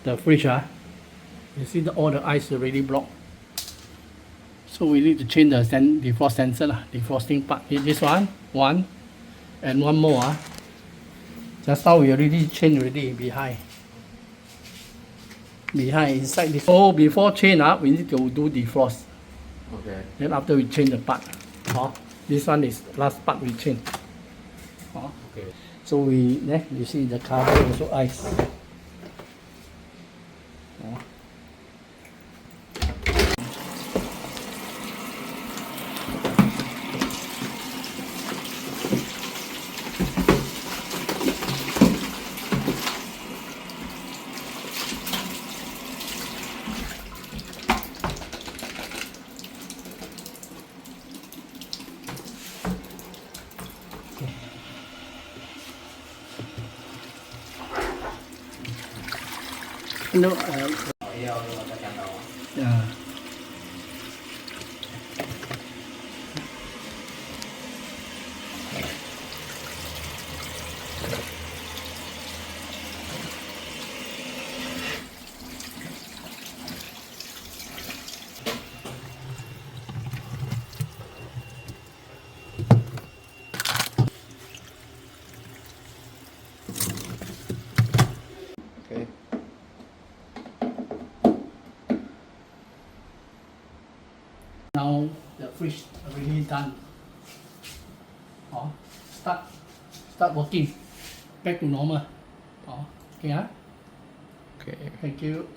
the fridge. You see all the ice already blocked. So we need to change the defrost sensor, defrosting part. This one, and one more. Just now we already changed behind. Inside this. So before change, we need to do defrost. Okay. Then after we change the part. This one is last part we change. Okay. So you see the cover also ice. No, yeah. Okay. Now the fridge already done. Start working. Back to normal. Okay. Okay. Thank you.